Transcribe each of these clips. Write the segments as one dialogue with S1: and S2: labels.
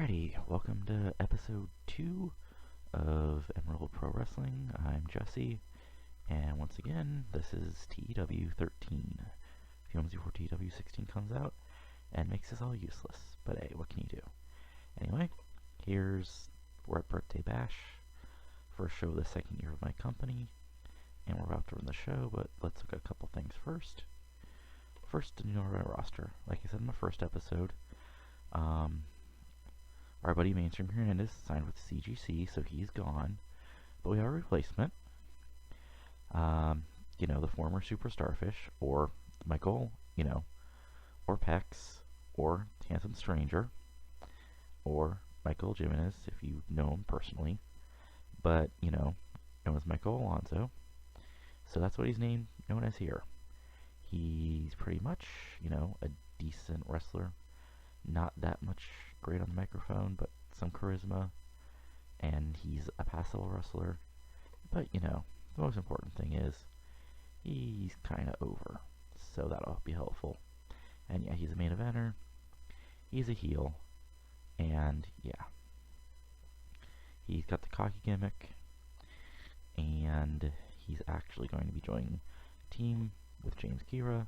S1: Alrighty, welcome to episode 2 of Emerald Pro Wrestling. I'm Jesse, and once again, this is TEW 13. A few months before TEW 16 comes out, and makes us all useless. But hey, what can you do? Anyway, we're at Birthday Bash, first show of the second year of my company, and we're about to run the show, but let's look at a couple things first. First, to know our roster. Like I said in my first episode, our buddy Mainstream Hernandez signed with CGC, so he's gone. But we have a replacement. The former Super Starfish, or Michael, or Pex, or Handsome Stranger, or Michael Jimenez, if you know him personally. But, known as Michael Alonso. So that's what he's known as here. He's pretty much, a decent wrestler. Not that much great on the microphone, but some charisma, and he's a passable wrestler. But the most important thing is he's kind of over, so that'll be helpful. And yeah, he's a main eventer, he's a heel, and yeah, he's got the cocky gimmick, and he's actually going to be joining a team with James Kira,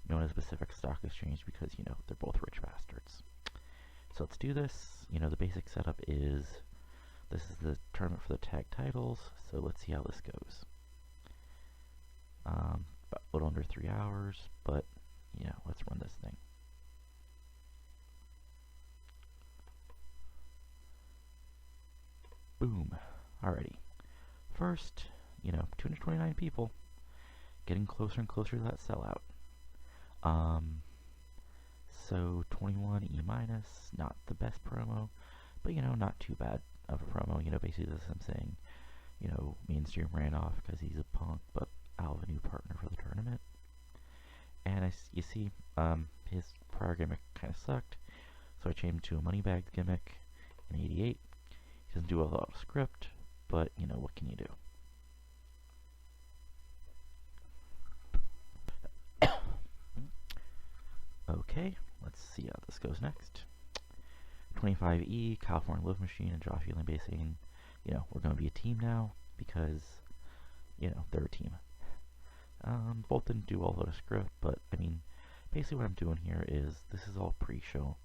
S1: known as Pacific Stock Exchange, because they're both rich bastards. So let's do this. The basic setup is, this is the tournament for the tag titles, so let's see how this goes. About a little under 3 hours, but let's run this thing. Boom. Alrighty. First, 229 people. Getting closer and closer to that sellout. So 21 E-, not the best promo, but not too bad of a promo. Basically this is him saying, Mainstream ran off because he's a punk, but I'll have a new partner for the tournament. And you see, his prior gimmick kind of sucked, so I changed him to a money bag gimmick in '88. He doesn't do a lot of script, but what can you do? Okay, let's see how this goes next. 25E, California Love Machine, and Josh Healing basing, we're going to be a team now, because, they're a team. Both didn't do a lot of script, but, basically what I'm doing here is, this is all pre-show,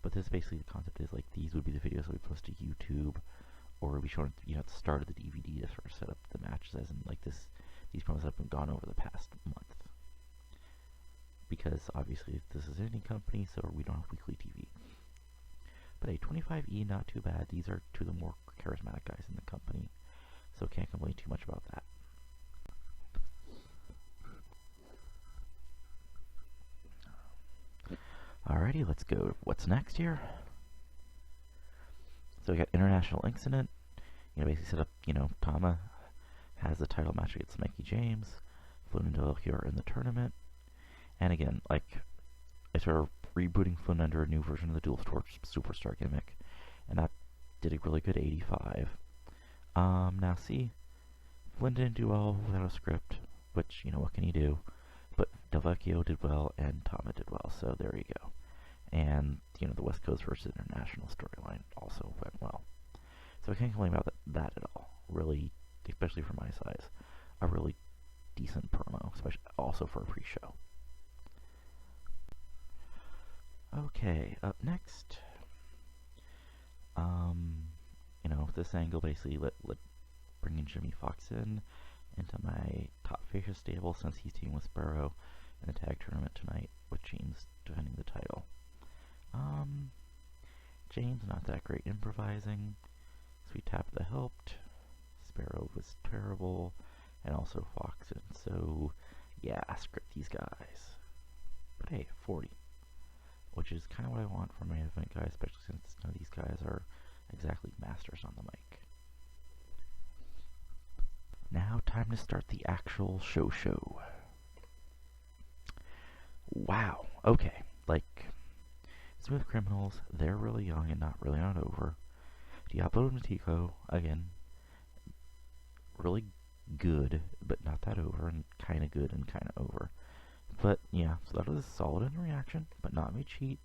S1: but this basically, the concept is, these would be the videos that we post to YouTube, or we'll be showing, at the start of the DVD to sort of set up the matches, as in, these promos have been gone over the past month. Because obviously this is an indie company, so we don't have weekly TV. But a 25E, not too bad. These are two of the more charismatic guys in the company, so can't complain too much about that. Alrighty, let's go. What's next here? So we got International Incident. Basically set up, Tama has the title match against Mikey James. Flynn and Delacure are in the tournament. And again, I started rebooting Flynn under a new version of the Dual Superstar gimmick, and that did a really good 85. Now see, Flynn didn't do well without a script, which, what can you do? But Del Vecchio did well, and Tama did well, so there you go. And, the West Coast versus International storyline also went well. So I can't complain about that at all. Really, especially for my size, a really decent promo, especially also for a pre-show. Okay, up next, this angle basically bringing Jimmy Fox into my top facial stable, since he's teaming with Sparrow in the tag tournament tonight, with James defending the title. James not that great improvising, Sweet Tap that helped, Sparrow was terrible, and also Fox, and so yeah, script these guys. But hey, 40. Which is kind of what I want from main event guys, especially since none of these guys are exactly masters on the mic. Now, time to start the actual show. Wow, okay, Smooth Criminals, they're really young and not really on over. Diablo and Tico, again, really good, but not that over, and kind of good and kind of over. But yeah, so that was solid in reaction, but not me cheat.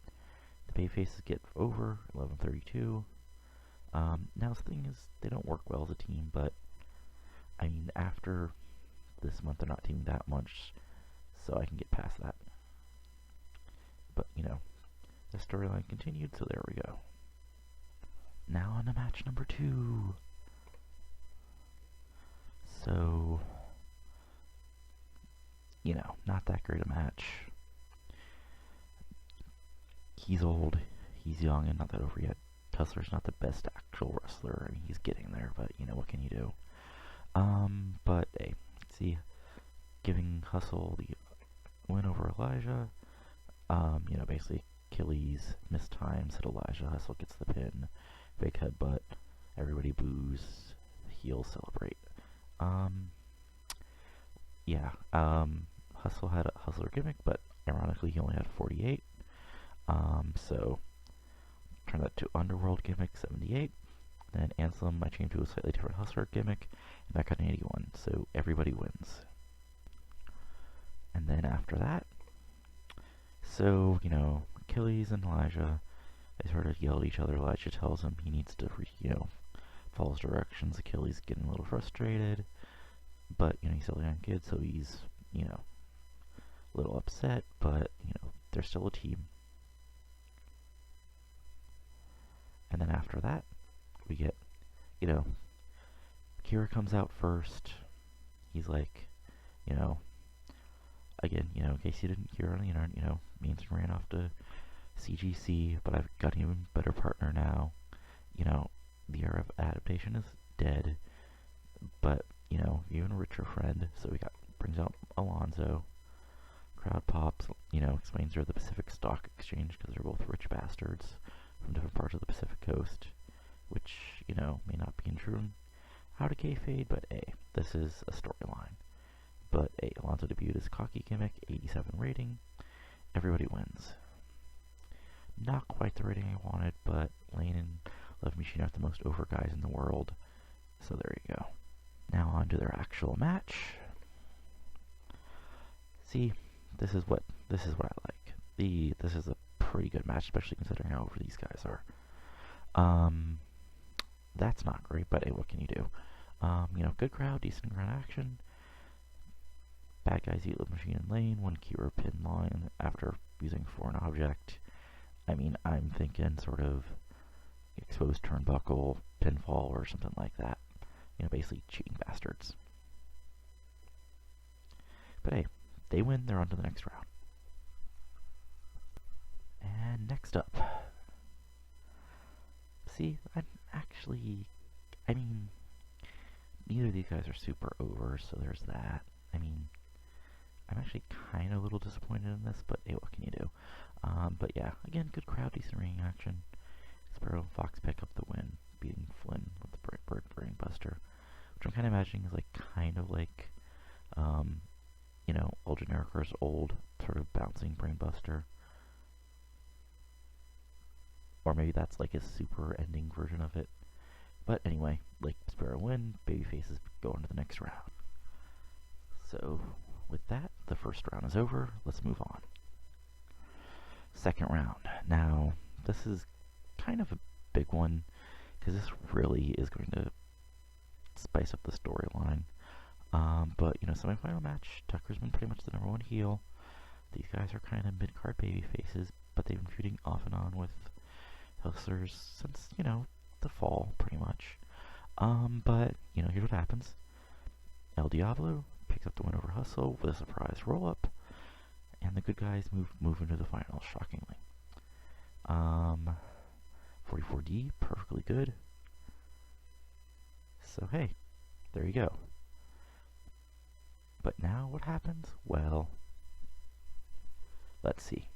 S1: Babyfaces get over 11:32. Now the thing is, they don't work well as a team, but I mean, after this month, they're not teaming that much, so I can get past that. But you know, the storyline continued, so there we go. Now on to match number 2. So, you know, not that great a match. He's old, he's young, and not that over yet. Tussler's not the best actual wrestler, and he's getting there, but you know, what can you do? But hey, see, giving Hustle the win over Elijah. You know, basically Achilles mistimes, hit Elijah, Hustle gets the pin, big headbutt, everybody boos, heels celebrate. Yeah, Hustle had a Hustler gimmick, but ironically he only had 48. So turn that to Underworld gimmick, 78. Then Anselm, I changed to a slightly different Hustler gimmick, and that got an 81. So everybody wins. And then after that, so, you know, Achilles and Elijah, they sort of yell at each other. Elijah tells him he needs to, you know, follow his directions. Achilles getting a little frustrated, but, you know, he's still a young kid, so he's, you know, a little upset, but, you know, they're still a team. And then after that, we get, you know, Kira comes out first. He's like, you know, again, you know, in case you didn't hear on the internet, you know, Manson ran off to CGC, but I've got an even better partner now. You know, the era of adaptation is dead, but, you know, even a richer friend. So brings out Alonzo. Crowd pops, you know, explains they're the Pacific Stock Exchange because they're both rich bastards from different parts of the Pacific Coast, which, you know, may not be true in how to kayfabe, but hey, this is a storyline. But hey, Alonzo debuted his cocky gimmick, 87 rating. Everybody wins. Not quite the rating I wanted, but Lane and Love Machine are the most over guys in the world. So there you go. Now on to their actual match. See, this is what I like. This is a pretty good match, especially considering how over these guys are. That's not great, but hey, what can you do? You know, good crowd, decent ground action. Bad guys eat Love Machine and Lane. One Kira pin line after using foreign object. I mean, I'm thinking sort of exposed turnbuckle, pinfall, or something like that. You know, basically cheating bastards. But hey, they win, they're on to the next round. And next up. See, I mean, neither of these guys are super over, so there's that. I mean, I'm actually kind of a little disappointed in this, but hey, what can you do? But yeah, again, good crowd, decent ring action. Sparrow and Fox pick up the win, beating Flynn with the Bird Brain Buster, which I'm kind of imagining is like, you know, old Generica's old sort of bouncing Brain Buster. Or maybe that's like a super ending version of it. But anyway, like Sparrow win, babyfaces go on to the next round. So with that, the first round is over. Let's move on. Second round. Now, this is kind of a big one because this really is going to spice up the storyline. But, you know, semifinal match, Tucker's been pretty much the #1 heel. These guys are kind of mid-card baby faces, but they've been feuding off and on with Hustlers since, you know, the fall, pretty much. But, you know, here's what happens. El Diablo picks up the win over Hustle with a surprise roll-up, and the good guys move into the finals, shockingly. 44D, perfectly good. So, hey, there you go. But now what happens? Well, let's see.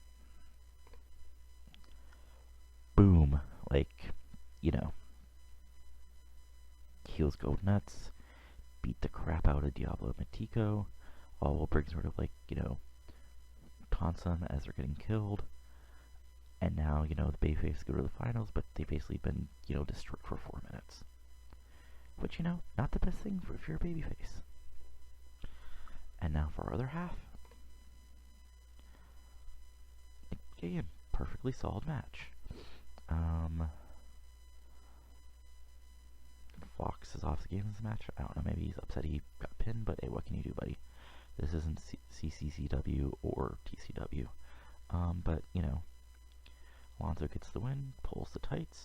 S1: Boom. Like, you know, heels go nuts, beat the crap out of Diablo and Matico, all while bring sort of like, you know, taunts them as they're getting killed. And now, you know, the babyface go to the finals, but they've basically been, you know, destroyed for 4 minutes. Which, you know, not the best thing if you're a babyface. And now for our other half. Again, perfectly solid match. Fox is off the game in this match. I don't know, maybe he's upset he got pinned, but hey, what can you do, buddy? This isn't CCCW or TCW. But, you know, Alonso gets the win, pulls the tights,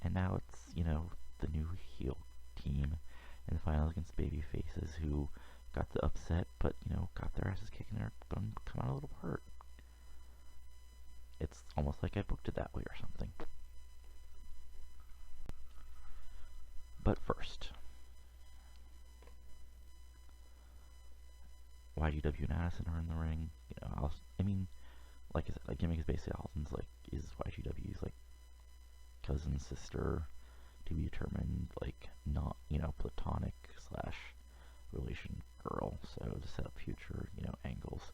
S1: and now it's, you know, the new heel team in the finals against baby faces who got the upset, but, you know, got their asses kicked and they're going to come out a little hurt. It's almost like I booked it that way or something. But first, YGW and Addison are in the ring. You know, I mean, like I said, like gimmick is basically Allison's like is YGW's like cousin, sister, to be determined, like not, you know, platonic / relation girl. So to set up future, you know, angles.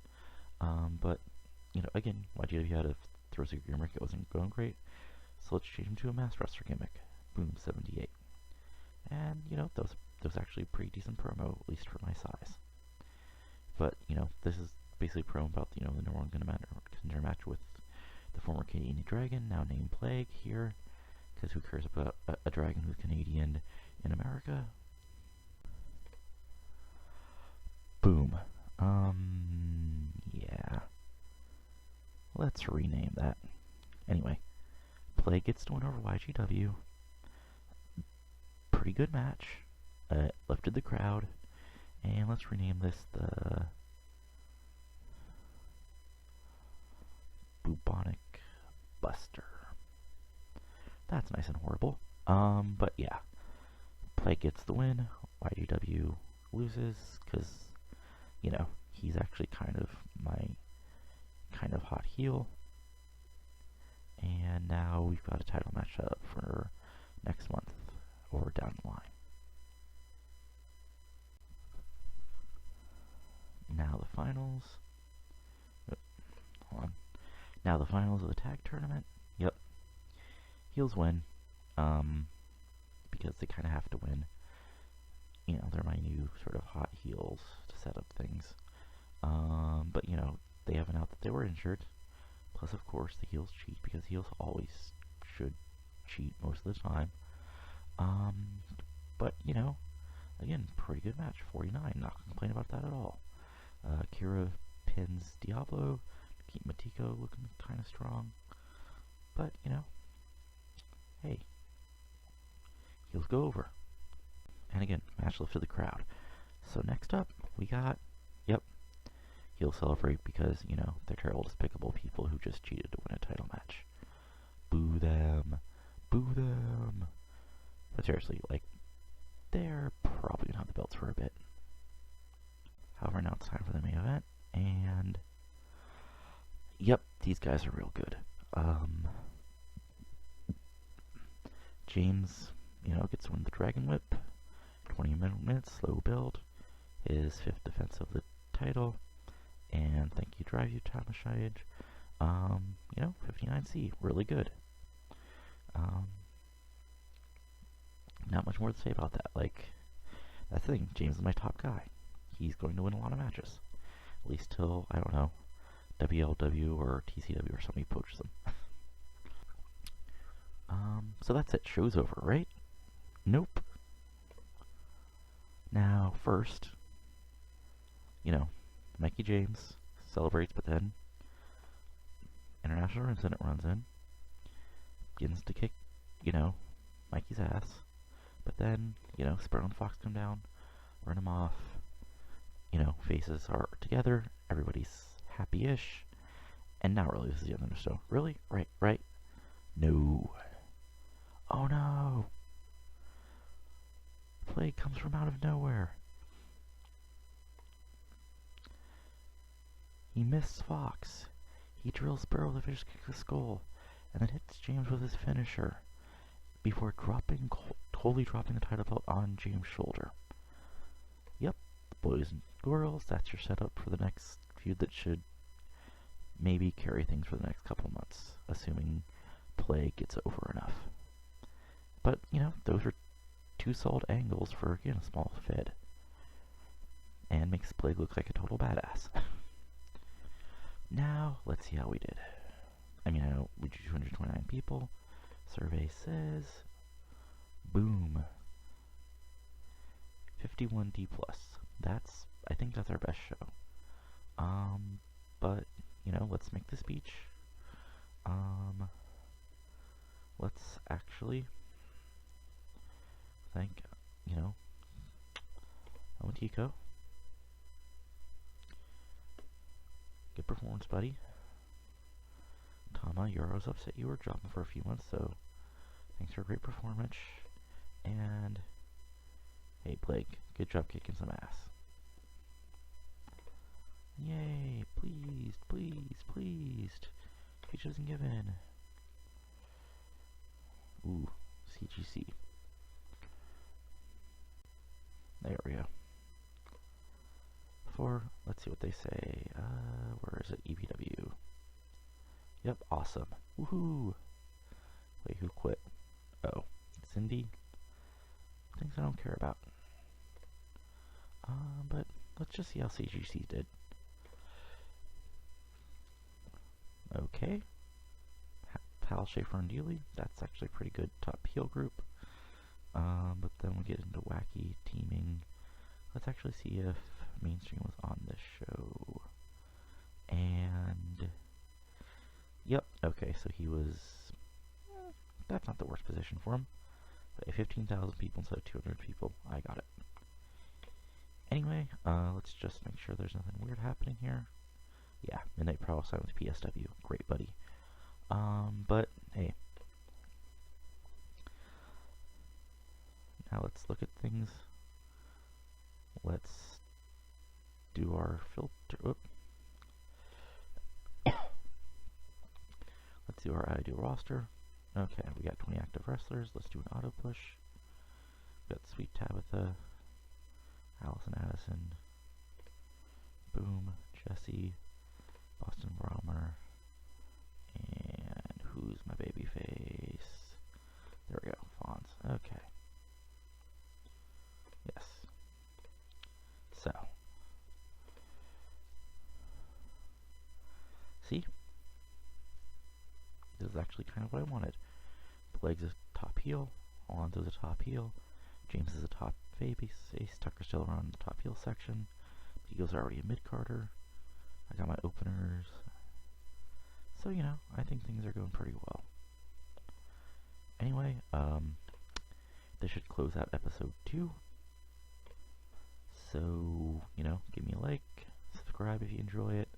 S1: But you know, again, YGW had a throw secret gimmick. It wasn't going great, so let's change him to a mass wrestler gimmick. Boom, 78. And, you know, that was actually a pretty decent promo, at least for my size. But, you know, this is basically a promo about, you know, the number one contender match with the former Canadian Dragon, now named Plague here. Because who cares about a dragon who's Canadian in America? Boom. Yeah. Let's rename that. Anyway, Plague gets to win over YGW. Pretty good match. Lifted the crowd. And let's rename this the Bubonic Buster. That's nice and horrible. But yeah. Plague gets the win. YGW loses because, you know, he's actually kind of my kind of hot heel. And now we've got a title match up for next month or down the line. Now the finals. Hold on. Now the finals of the tag tournament. Yep. Heels win. Because they kind of have to win. You know, they're my new sort of hot heels to set up things. But, you know, they have an out that they were injured. Plus, of course, the heels cheat because heels always should cheat most of the time. But, you know, again, pretty good match. 49. Not gonna complain about that at all. Kira pins Diablo. Keep Matiko looking kind of strong. But, you know, hey, heels go over. And again, match lifted the crowd. So next up, we got, yep, heels celebrate because, you know, they're terrible, despicable people who just cheated to win a title match. Boo them. Boo them. But seriously, like, they're probably gonna have the belts for a bit. However, now it's time for the main event, and yep, these guys are real good. James, you know, gets to win the Dragon Whip. 20 minutes, slow build. His 5th defense of the title. And thank you, Drive You, Thomas Shide. You know, 59C, really good. Not much more to say about that. Like, that's the thing, James is my top guy. He's going to win a lot of matches. At least till, I don't know, WLW or TCW or somebody poaches him. So that's it. Show's over, right? Nope. Now, first, you know, Mikey James celebrates, but then International Incident runs in, begins to kick, you know, Mikey's ass, but then, you know, Sparrow and Fox come down, run him off, you know, faces are together, everybody's happy-ish, and now really this is the end of the show. Really? Right? No. Oh no! Plague comes from out of nowhere. He missed Fox. He drills Sparrow with a vicious kick to the skull, and then hits James with his finisher, before totally dropping the title belt on James' shoulder. Yep, boys and girls, that's your setup for the next feud that should maybe carry things for the next couple months, assuming Plague gets over enough. But, you know, those are 2 solid angles for, again, a small fed. And makes Plague look like a total badass. Now, let's see how we did. I mean, I know we do 229 people. Survey says, boom, 51D plus. I think that's our best show. But, let's make the speech. Let's actually thank, Amatico. Good performance, buddy. Tama, Euro's upset you were dropping for a few months, so thanks for a great performance. And, hey, Blake, good job kicking some ass. Yay, pleased, pleased, pleased. Speech isn't given. Ooh, CGC. There we go. Let's see what they say. Where is it? EPW. Yep, awesome. Woohoo! Wait, who quit? Oh, Cindy. Things I don't care about. But let's just see how CGC did. Okay. Pal, Schaefer, and Dealey. That's actually a pretty good top heel group. But then we get into wacky teaming. Let's actually see if Mainstream was on this show. And yep, okay, so he was, that's not the worst position for him. But 15,000 people instead of 200 people, I got it. Anyway, let's just make sure there's nothing weird happening here. Yeah, Midnight Prowl signed with PSW, great buddy. But hey, now let's look at things. Let's do our filter. Whoop. Let's do our ideal roster. Okay, we got 20 active wrestlers. Let's do an auto push. We got Sweet Tabitha, Allison Addison, Boom, Jesse, Boston Brommer, and who's my baby face? There we go, Fonz. Okay. Yes. So. See? This is actually kind of what I wanted. Blake's a top heel, Alonzo's a top heel, James is a top face, Tucker's still around in the top heel section, Eagles are already a mid-carder, I got my openers, so I think things are going pretty well. Anyway, this should close out episode 2, so, give me a like, subscribe if you enjoy it,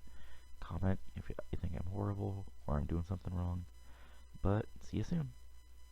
S1: comment if you think I'm horrible or I'm doing something wrong, but see you soon.